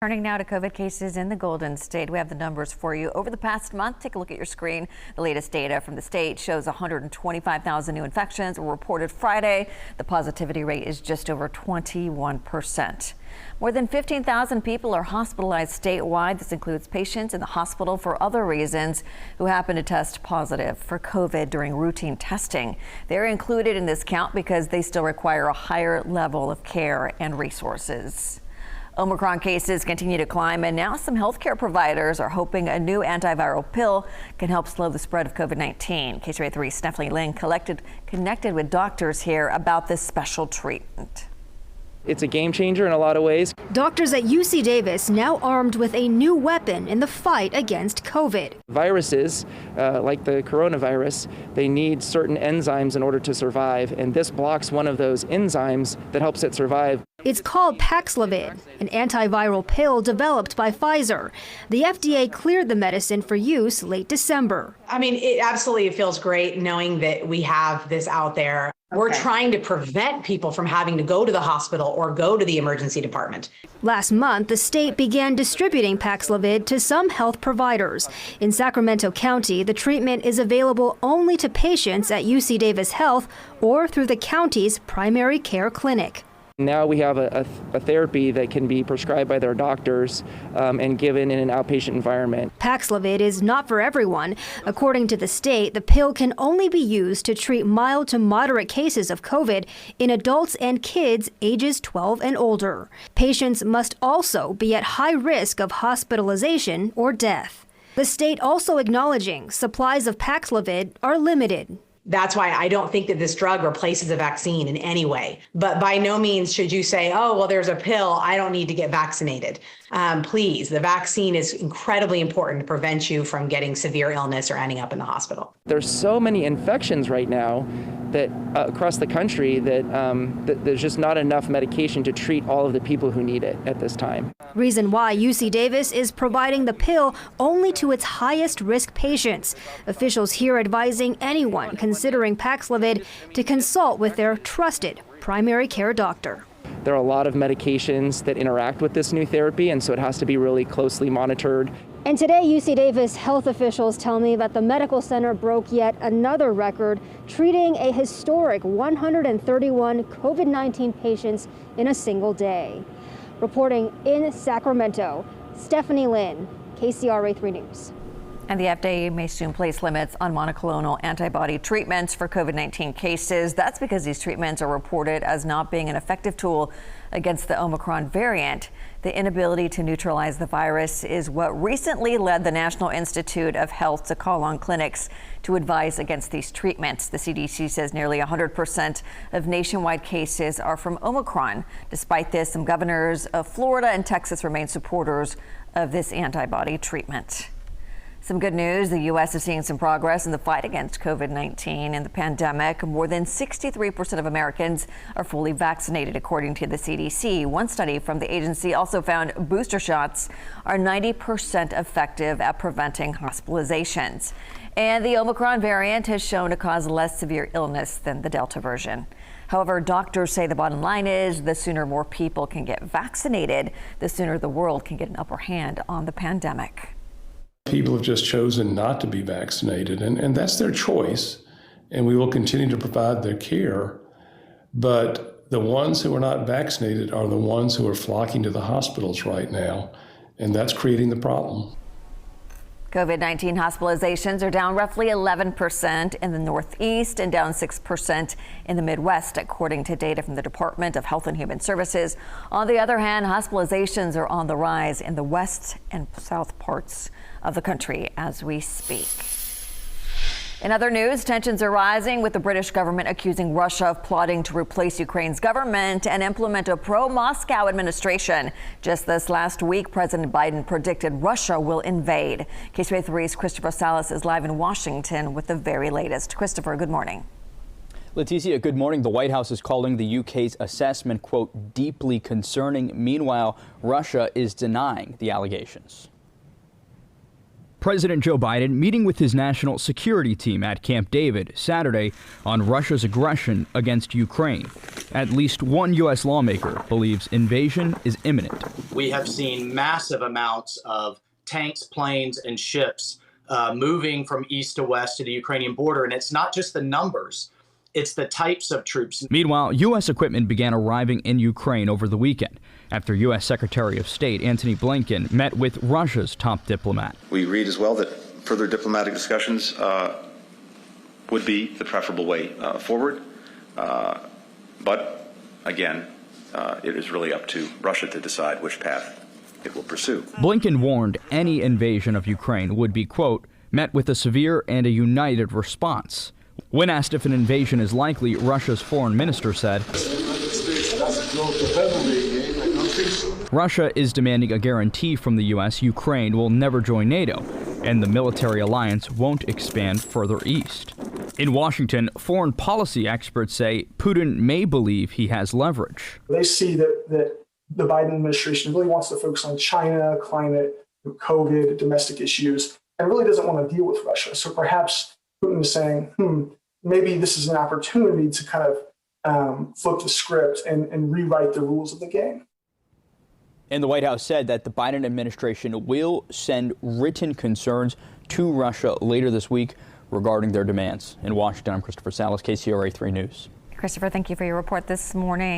Turning now to COVID cases in the Golden State. We have the numbers for you. Over the past month, take a look at your screen. The latest data from the state shows 125,000 new infections were reported Friday. The positivity rate is just over 21%. More than 15,000 people are hospitalized statewide. This includes patients in the hospital for other reasons who happen to test positive for COVID during routine testing. They're included in this count because they still require a higher level of care and resources. Omicron cases continue to climb, and now some healthcare providers are hoping a new antiviral pill can help slow the spread of COVID-19. KCRA 3's Stephanie Lynn connected with doctors here about this special treatment. It's a game changer in a lot of ways. Doctors at UC Davis now armed with a new weapon in the fight against COVID. Viruses, like the coronavirus, they need certain enzymes in order to survive, and this blocks one of those enzymes that helps it survive. It's called Paxlovid, an antiviral pill developed by Pfizer. The FDA cleared the medicine for use late December. I mean, it absolutely feels great knowing that we have this out there. We're trying to prevent people from having to go to the hospital or go to the emergency department. Last month, the state began distributing Paxlovid to some health providers. In Sacramento County, the treatment is available only to patients at UC Davis Health or through the county's primary care clinic. Now we have a therapy that can be prescribed by their doctors and given in an outpatient environment. Paxlovid is not for everyone. According to the state, the pill can only be used to treat mild to moderate cases of COVID in adults and kids ages 12 and older. Patients must also be at high risk of hospitalization or death. The state also acknowledging supplies of Paxlovid are limited. That's why I don't think that this drug replaces a vaccine in any way. But by no means should you say, oh, well, there's a pill, I don't need to get vaccinated. Please, the vaccine is incredibly important to prevent you from getting severe illness or ending up in the hospital. There's so many infections right now that across the country that there's just not enough medication to treat all of the people who need it at this time. Reason why UC Davis is providing the pill only to its highest risk patients. Officials here advising anyone considering Paxlovid to consult with their trusted primary care doctor. There are a lot of medications that interact with this new therapy, and so it has to be really closely monitored. And today, UC Davis health officials tell me that the medical center broke yet another record, treating a historic 131 COVID-19 patients in a single day. Reporting in Sacramento, Stephanie Lynn, KCRA 3 News. And the FDA may soon place limits on monoclonal antibody treatments for COVID-19 cases. That's because these treatments are reported as not being an effective tool against the Omicron variant. The inability to neutralize the virus is what recently led the National Institute of Health to call on clinics to advise against these treatments. The CDC says nearly 100% of nationwide cases are from Omicron. Despite this, some governors of Florida and Texas remain supporters of this antibody treatment. Some good news. The U.S. is seeing some progress in the fight against COVID-19 and the pandemic. More than 63% of Americans are fully vaccinated, according to the CDC. One study from the agency also found booster shots are 90% effective at preventing hospitalizations. And the Omicron variant has shown to cause less severe illness than the Delta version. However, doctors say the bottom line is the sooner more people can get vaccinated, the sooner the world can get an upper hand on the pandemic. People have just chosen not to be vaccinated, and that's their choice, and we will continue to provide their care. But the ones who are not vaccinated are the ones who are flocking to the hospitals right now, and that's creating the problem. COVID-19 hospitalizations are down roughly 11% in the Northeast and down 6% in the Midwest, according to data from the Department of Health and Human Services. On the other hand, hospitalizations are on the rise in the west and south parts of the country as we speak. In other news, tensions are rising with the British government accusing Russia of plotting to replace Ukraine's government and implement a pro-Moscow administration. Just this last week, President Biden predicted Russia will invade. KCRA 3's Christopher Salas is live in Washington with the very latest. Christopher, good morning. Leticia, good morning. The White House is calling the UK's assessment, quote, deeply concerning. Meanwhile, Russia is denying the allegations. President Joe Biden meeting with his national security team at Camp David Saturday on Russia's aggression against Ukraine. At least one U.S. lawmaker believes invasion is imminent. We have seen massive amounts of tanks, planes, and ships moving from east to west to the Ukrainian border. And it's not just the numbers, it's the types of troops. Meanwhile, U.S. equipment began arriving in Ukraine over the weekend after U.S. Secretary of State Antony Blinken met with Russia's top diplomat. We agreed as well that further diplomatic discussions would be the preferable way forward. But again, it is really up to Russia to decide which path it will pursue. Blinken warned any invasion of Ukraine would be, quote, met with a severe and a united response. When asked if an invasion is likely, Russia's foreign minister said, Russia is demanding a guarantee from the U.S. Ukraine will never join NATO, and the military alliance won't expand further east. In Washington, foreign policy experts say Putin may believe he has leverage. They see that the Biden administration really wants to focus on China, climate, COVID, domestic issues, and really doesn't want to deal with Russia. So perhaps Putin is saying, maybe this is an opportunity to kind of flip the script and rewrite the rules of the game. And the White House said that the Biden administration will send written concerns to Russia later this week regarding their demands. In Washington, I'm Christopher Salas, KCRA 3 News. Christopher, thank you for your report this morning.